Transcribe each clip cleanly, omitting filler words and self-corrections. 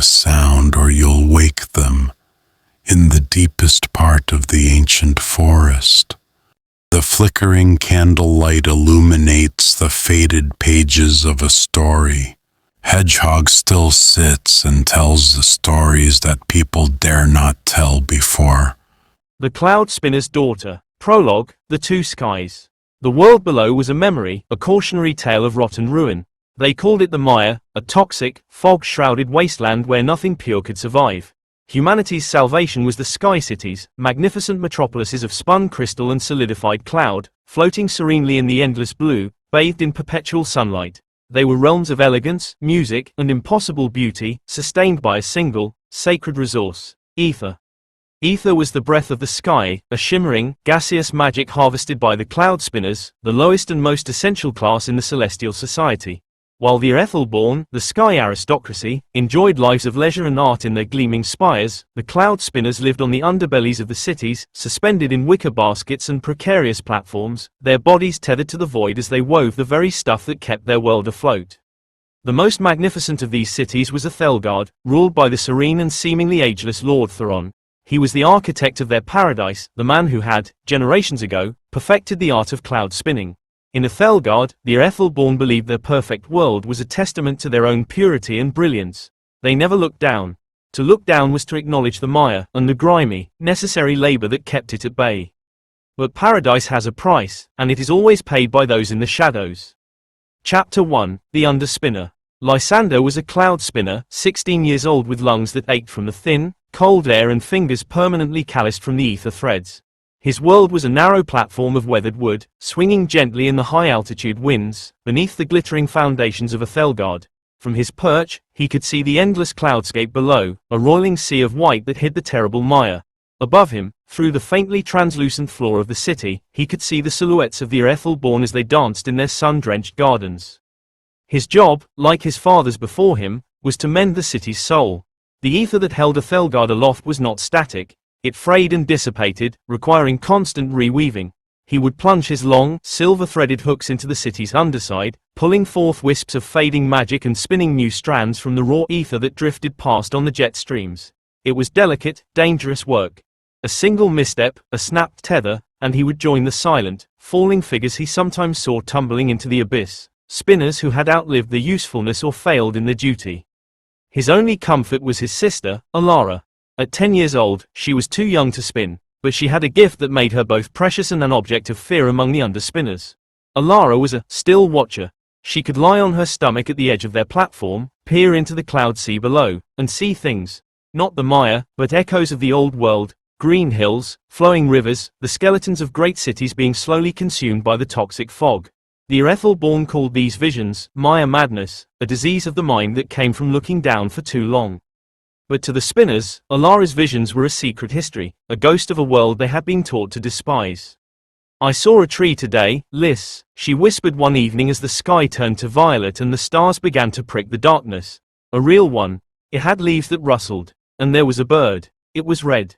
a sound or you'll wake them in the deepest part of the ancient forest. The flickering candlelight illuminates the faded pages of a story. Hedgehog still sits and tells the stories that people dare not tell before. The Cloud-Spinner'S Daughter. Prologue, The Two Skies. The world below was a memory, a cautionary tale of rotten ruin. They called it the Mire, a toxic, fog-shrouded wasteland where nothing pure could survive. Humanity's salvation was the Sky Cities, magnificent metropolises of spun crystal and solidified cloud, floating serenely in the endless blue, bathed in perpetual sunlight. They were realms of elegance, music, and impossible beauty, sustained by a single, sacred resource, ether. Ether was the breath of the sky, a shimmering, gaseous magic harvested by the Cloud-Spinners, the lowest and most essential class in the celestial society. While the Aethel-born, the sky aristocracy, enjoyed lives of leisure and art in their gleaming spires, the Cloud-Spinners lived on the underbellies of the cities, suspended in wicker baskets and precarious platforms, their bodies tethered to the void as they wove the very stuff that kept their world afloat. The most magnificent of these cities was Aethelgard, ruled by the serene and seemingly ageless Lord Theron. He was the architect of their paradise, the man who had, generations ago, perfected the art of cloud spinning. In Aethelgard, the Aethel-born believed their perfect world was a testament to their own purity and brilliance. They never looked down. To look down was to acknowledge the mire, and the grimy, necessary labor that kept it at bay. But paradise has a price, and it is always paid by those in the shadows. Chapter 1, The Underspinner. Lysander was a cloud spinner, 16 years old with lungs that ached from the thin, cold air and fingers permanently calloused from the ether threads. His world was a narrow platform of weathered wood, swinging gently in the high-altitude winds, beneath the glittering foundations of Aethelgard. From his perch, he could see the endless cloudscape below, a roiling sea of white that hid the terrible mire. Above him, through the faintly translucent floor of the city, he could see the silhouettes of the Aethel-born as they danced in their sun-drenched gardens. His job, like his father's before him, was to mend the city's soul. The ether that held Aethelgard aloft was not static. It frayed and dissipated, requiring constant reweaving. He would plunge his long, silver-threaded hooks into the city's underside, pulling forth wisps of fading magic and spinning new strands from the raw ether that drifted past on the jet streams. It was delicate, dangerous work. A single misstep, a snapped tether, and he would join the silent, falling figures he sometimes saw tumbling into the abyss, spinners who had outlived their usefulness or failed in their duty. His only comfort was his sister, Elara. At 10 years old, she was too young to spin, but she had a gift that made her both precious and an object of fear among the underspinners. Elara was a still watcher. She could lie on her stomach at the edge of their platform, peer into the cloud sea below, and see things. Not the mire, but echoes of the old world, green hills, flowing rivers, the skeletons of great cities being slowly consumed by the toxic fog. The Aethel-born called these visions Mire-madness, a disease of the mind that came from looking down for too long. But to the spinners, Elara's visions were a secret history, a ghost of a world they had been taught to despise. "I saw a tree today, Lys," she whispered one evening as the sky turned to violet and the stars began to prick the darkness. "A real one. It had leaves that rustled. And there was a bird. It was red."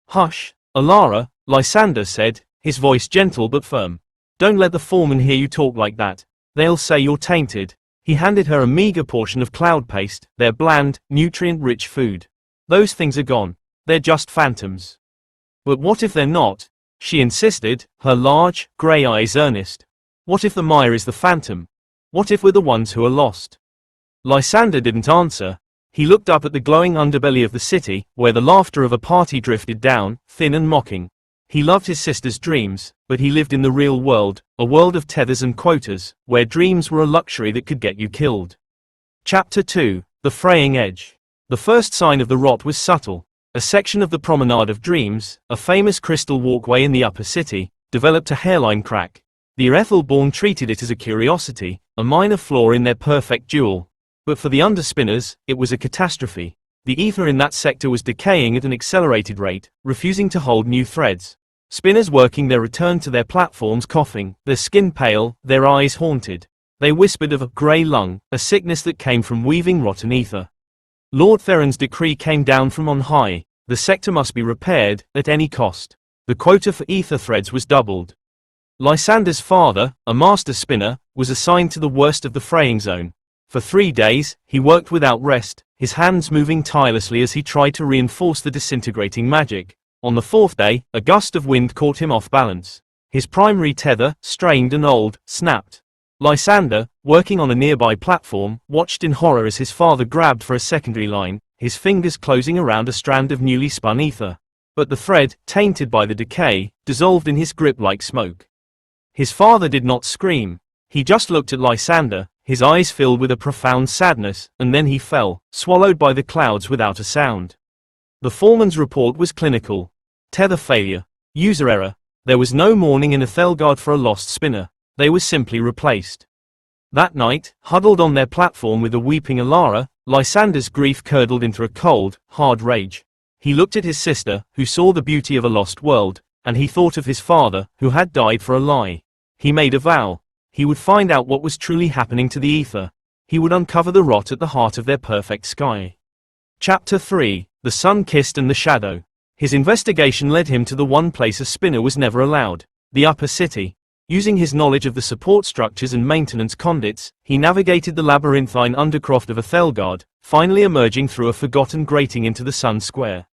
"Hush, Elara," Lysander said, his voice gentle but firm. "Don't let the foreman hear you talk like that. They'll say you're tainted." He handed her a meager portion of cloud paste, their bland, nutrient-rich food. "Those things are gone. They're just phantoms." "But what if they're not?" she insisted, her large, grey eyes earnest. "What if the mire is the phantom? What if we're the ones who are lost?" Lysander didn't answer. He looked up at the glowing underbelly of the city, where the laughter of a party drifted down, thin and mocking. He loved his sister's dreams, but he lived in the real world, a world of tethers and quotas, where dreams were a luxury that could get you killed. Chapter 2, The Fraying Edge. The first sign of the rot was subtle. A section of the Promenade of Dreams, a famous crystal walkway in the upper city, developed a hairline crack. The Aethel-born treated it as a curiosity, a minor flaw in their perfect duel. But for the underspinners, it was a catastrophe. The ether in that sector was decaying at an accelerated rate, refusing to hold new threads. Spinners working there returned to their platforms coughing, their skin pale, their eyes haunted. They whispered of a grey lung, a sickness that came from weaving rotten ether. Lord Theron's decree came down from on high. The sector must be repaired, at any cost. The quota for ether threads was doubled. Lysander's father, a master spinner, was assigned to the worst of the fraying zone. For 3 days, he worked without rest, his hands moving tirelessly as he tried to reinforce the disintegrating magic. On the fourth day, a gust of wind caught him off balance. His primary tether, strained and old, snapped. Lysander, working on a nearby platform, watched in horror as his father grabbed for a secondary line, his fingers closing around a strand of newly spun ether. But the thread, tainted by the decay, dissolved in his grip like smoke. His father did not scream. He just looked at Lysander, his eyes filled with a profound sadness, and then he fell, swallowed by the clouds without a sound. The foreman's report was clinical. Tether failure. User error. There was no mourning in Aethelgard for a lost spinner. They were simply replaced. That night, huddled on their platform with a weeping Elara, Lysander's grief curdled into a cold, hard rage. He looked at his sister, who saw the beauty of a lost world, and he thought of his father, who had died for a lie. He made a vow. He would find out what was truly happening to the ether. He would uncover the rot at the heart of their perfect sky. Chapter 3, The Sun-Kissed and the Shadow. His investigation led him to the one place a spinner was never allowed, the upper city. Using his knowledge of the support structures and maintenance conduits, he navigated the labyrinthine undercroft of Aethelgard, finally emerging through a forgotten grating into the Sun Square.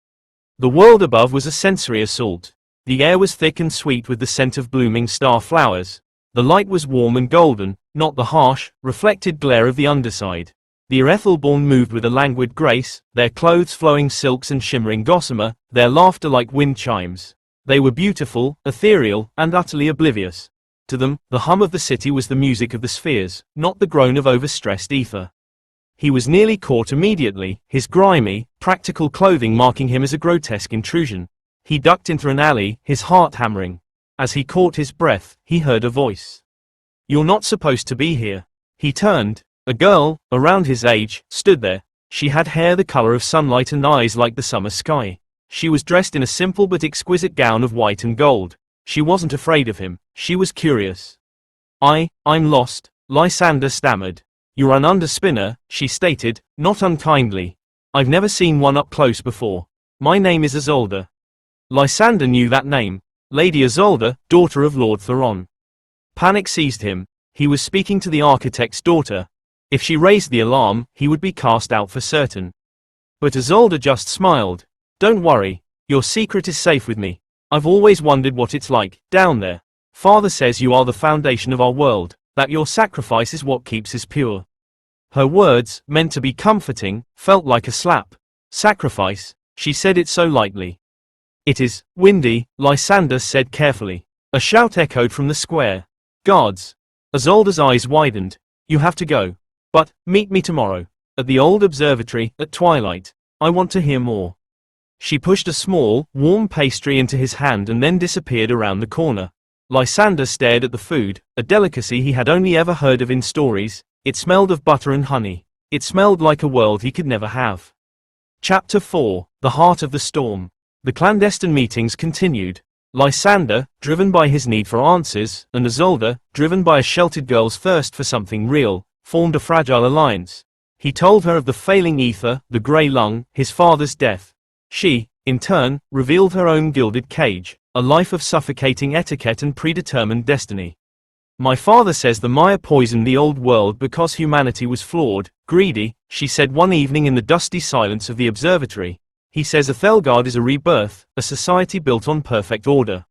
The world above was a sensory assault. The air was thick and sweet with the scent of blooming star flowers. The light was warm and golden, not the harsh, reflected glare of the underside. The Aethel-born moved with a languid grace, their clothes flowing silks and shimmering gossamer, their laughter like wind chimes. They were beautiful, ethereal, and utterly oblivious. To them, the hum of the city was the music of the spheres, not the groan of overstressed ether. He was nearly caught immediately, his grimy, practical clothing marking him as a grotesque intrusion. He ducked into an alley, his heart hammering. As he caught his breath, he heard a voice. "You're not supposed to be here." He turned. A girl, around his age, stood there. She had hair the color of sunlight and eyes like the summer sky. She was dressed in a simple but exquisite gown of white and gold. She wasn't afraid of him, she was curious. I'm lost," Lysander stammered. "You're an under-spinner," she stated, not unkindly. "I've never seen one up close before. My name is Isolde." Lysander knew that name. Lady Isolde, daughter of Lord Theron. Panic seized him. He was speaking to the architect's daughter. If she raised the alarm, he would be cast out for certain. But Isolde just smiled. "Don't worry. Your secret is safe with me. I've always wondered what it's like, down there. Father says you are the foundation of our world, that your sacrifice is what keeps us pure." Her words, meant to be comforting, felt like a slap. "Sacrifice," she said it so lightly. "It is windy," Lysander said carefully. A shout echoed from the square. "Guards!" Isolde's eyes widened. "You have to go. But, meet me tomorrow. At the old observatory, at twilight. I want to hear more." She pushed a small, warm pastry into his hand and then disappeared around the corner. Lysander stared at the food, a delicacy he had only ever heard of in stories. It smelled of butter and honey. It smelled like a world he could never have. Chapter 4, The Heart of the Storm. The clandestine meetings continued. Lysander, driven by his need for answers, and Isolde, driven by a sheltered girl's thirst for something real, formed a fragile alliance. He told her of the failing ether, the grey lung, his father's death. She, in turn, revealed her own gilded cage, a life of suffocating etiquette and predetermined destiny. "My father says the Mire poisoned the old world because humanity was flawed, greedy," she said one evening in the dusty silence of the observatory. "He says Aethelgard is a rebirth, a society built on perfect order."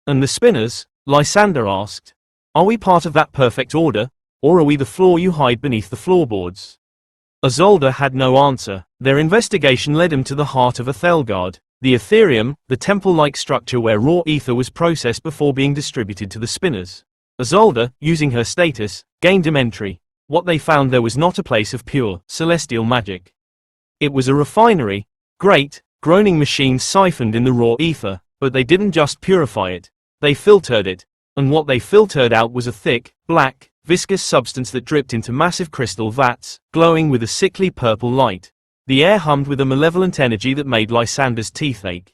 "And the spinners?" Lysander asked. "Are we part of that perfect order, or are we the flaw you hide beneath the floorboards?" Isolde had no answer. Their investigation led him to the heart of Aethelgard, the Ethereum, the temple-like structure where raw ether was processed before being distributed to the spinners. Isolde, using her status, gained him entry. What they found there was not a place of pure, celestial magic. It was a refinery. Great, groaning machines siphoned in the raw ether, but they didn't just purify it. They filtered it. And what they filtered out was a thick, black, viscous substance that dripped into massive crystal vats, glowing with a sickly purple light. The air hummed with a malevolent energy that made Lysander's teeth ache.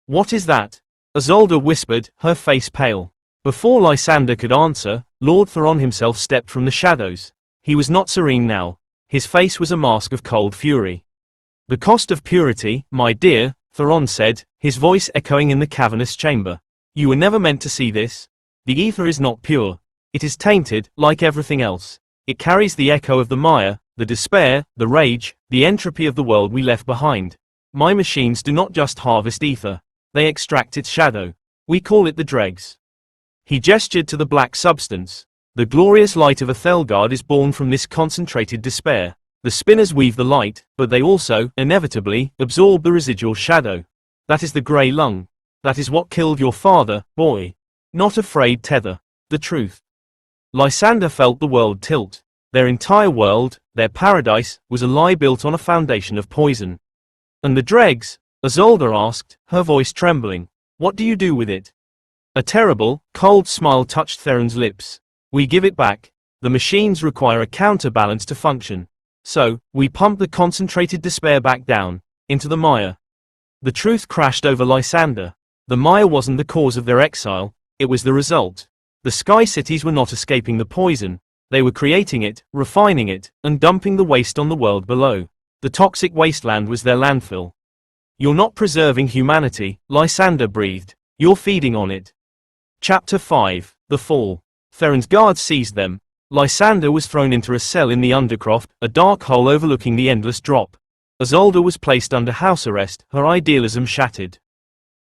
"What is that?" Isolde whispered, her face pale. Before Lysander could answer, Lord Theron himself stepped from the shadows. He was not serene now. His face was a mask of cold fury. "The cost of purity, my dear," Theron said, his voice echoing in the cavernous chamber. "You were never meant to see this. The ether is not pure. It is tainted, like everything else. It carries the echo of the Mire, the despair, the rage, the entropy of the world we left behind. My machines do not just harvest ether. They extract its shadow. We call it the dregs. He gestured to the black substance. The glorious light of Aethelgard is born from this concentrated despair. The spinners weave the light, but they also, inevitably, absorb the residual shadow. That is the grey lung. That is what killed your father, boy. Not afraid tether. The truth. Lysander felt the world tilt. Their entire world, their paradise, was a lie built on a foundation of poison. And the dregs? Isolde asked, her voice trembling. What do you do with it? A terrible, cold smile touched Theron's lips. We give it back. The machines require a counterbalance to function. So, we pump the concentrated despair back down, into the mire. The truth crashed over Lysander. The mire wasn't the cause of their exile, it was the result. The sky cities were not escaping the poison. They were creating it, refining it, and dumping the waste on the world below. The toxic wasteland was their landfill. You're not preserving humanity, Lysander breathed. You're feeding on it. Chapter 5, The Fall. Theron's guards seized them. Lysander was thrown into a cell in the Undercroft, a dark hole overlooking the endless drop. Isolde was placed under house arrest, her idealism shattered.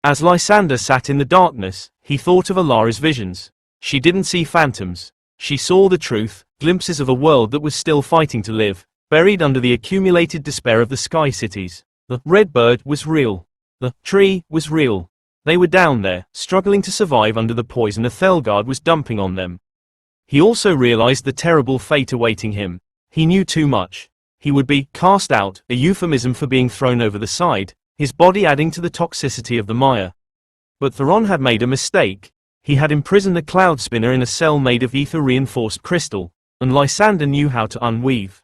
As Lysander sat in the darkness, he thought of Elara's visions. She didn't see phantoms. She saw the truth, glimpses of a world that was still fighting to live, buried under the accumulated despair of the sky cities. The red bird was real. The tree was real. They were down there, struggling to survive under the poison Aethelgard was dumping on them. He also realized the terrible fate awaiting him. He knew too much. He would be cast out, a euphemism for being thrown over the side, his body adding to the toxicity of the mire. But Theron had made a mistake. He had imprisoned the Cloud-Spinner in a cell made of ether-reinforced crystal, and Lysander knew how to unweave.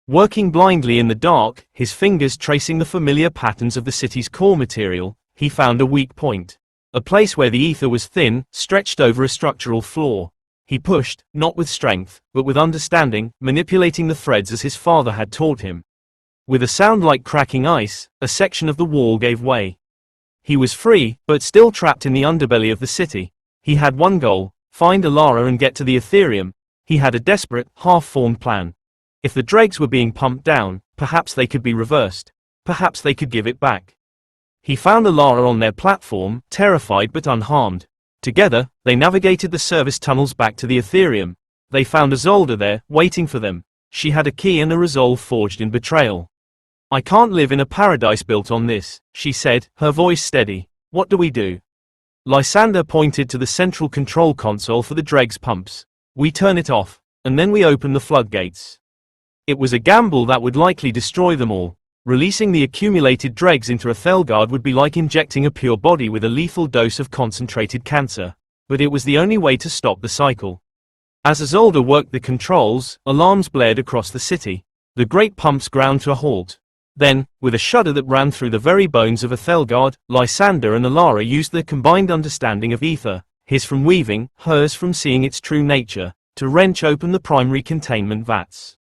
Working blindly in the dark, his fingers tracing the familiar patterns of the city's core material, he found a weak point. A place where the ether was thin, stretched over a structural flaw. He pushed, not with strength, but with understanding, manipulating the threads as his father had taught him. With a sound like cracking ice, a section of the wall gave way. He was free, but still trapped in the underbelly of the city. He had one goal, find Elara and get to the Ethereum. He had a desperate, half-formed plan. If the dregs were being pumped down, perhaps they could be reversed. Perhaps they could give it back. He found Elara on their platform, terrified but unharmed. Together, they navigated the service tunnels back to the Ethereum. They found Isolde there, waiting for them. She had a key and a resolve forged in betrayal. I can't live in a paradise built on this, she said, her voice steady. What do we do? Lysander pointed to the central control console for the dregs pumps. We turn it off, and then we open the floodgates. It was a gamble that would likely destroy them all. Releasing the accumulated dregs into Aethelgard would be like injecting a pure body with a lethal dose of concentrated cancer. But it was the only way to stop the cycle. As Isolde worked the controls, alarms blared across the city. The great pumps ground to a halt. Then, with a shudder that ran through the very bones of Aethelgard, Lysander and Elara used their combined understanding of ether, his from weaving, hers from seeing its true nature, to wrench open the primary containment vats.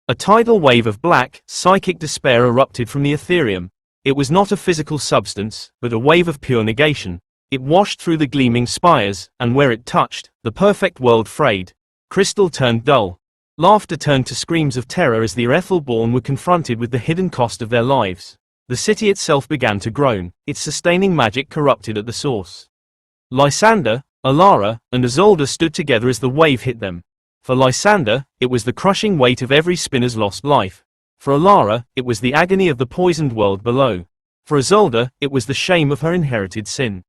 A tidal wave of black, psychic despair erupted from the Ethereum. It was not a physical substance, but a wave of pure negation. It washed through the gleaming spires, and where it touched, the perfect world frayed. Crystal turned dull. Laughter turned to screams of terror as the Aethel-born were confronted with the hidden cost of their lives. The city itself began to groan, its sustaining magic corrupted at the source. Lysander, Elara, and Isolde stood together as the wave hit them. For Lysander, it was the crushing weight of every spinner's lost life. For Elara, it was the agony of the poisoned world below. For Isolde, it was the shame of her inherited sin.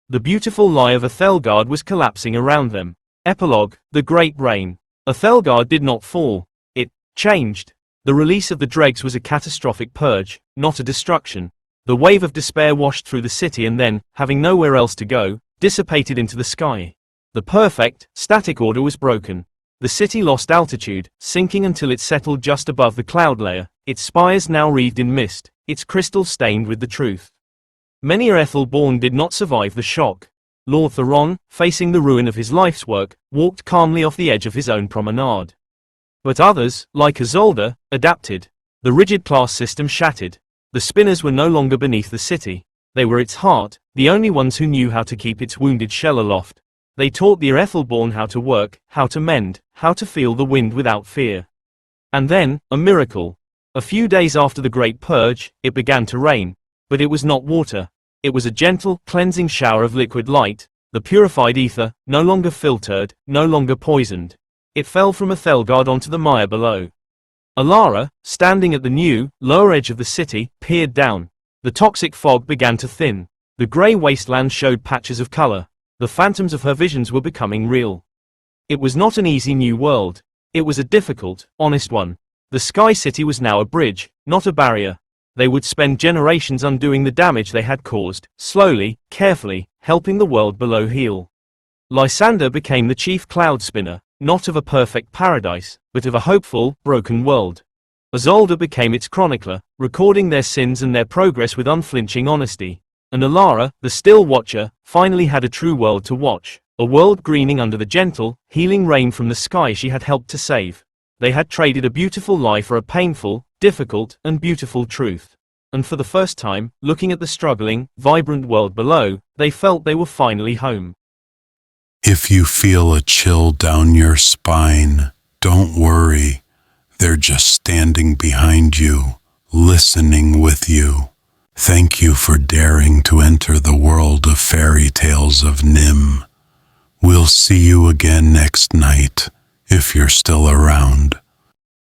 The beautiful lie of Aethelgard was collapsing around them. Epilogue, the Great Rain. Aethelgard did not fall. It changed. The release of the dregs was a catastrophic purge, not a destruction. The wave of despair washed through the city and then, having nowhere else to go, dissipated into the sky. The perfect, static order was broken. The city lost altitude, sinking until it settled just above the cloud layer, its spires now wreathed in mist, its crystals stained with the truth. Many Aethel-born did not survive the shock. Lord Theron, facing the ruin of his life's work, walked calmly off the edge of his own promenade. But others, like Isolde, adapted. The rigid class system shattered. The spinners were no longer beneath the city. They were its heart, the only ones who knew how to keep its wounded shell aloft. They taught the Aethel-born how to work, how to mend, how to feel the wind without fear. And then, a miracle. A few days after the Great Purge, it began to rain. But it was not water. It was a gentle, cleansing shower of liquid light, the purified ether, no longer filtered, no longer poisoned. It fell from Aethelgard onto the mire below. Elara, standing at the new, lower edge of the city, peered down. The toxic fog began to thin. The grey wasteland showed patches of color. The phantoms of her visions were becoming real. It was not an easy new world. It was a difficult, honest one. The Sky City was now a bridge, not a barrier. They would spend generations undoing the damage they had caused, slowly, carefully, helping the world below heal. Lysander became the chief cloud spinner, not of a perfect paradise, but of a hopeful, broken world. Isolde became its chronicler, recording their sins and their progress with unflinching honesty. And Elara, the still watcher, finally had a true world to watch, a world greening under the gentle, healing rain from the sky she had helped to save. They had traded a beautiful lie for a painful, difficult, and beautiful truth. And for the first time, looking at the struggling, vibrant world below, they felt they were finally home. If you feel a chill down your spine, don't worry. They're just standing behind you, listening with you. Thank you for daring to enter the world of fairy tales of Nim. We'll see you again next night, if you're still around.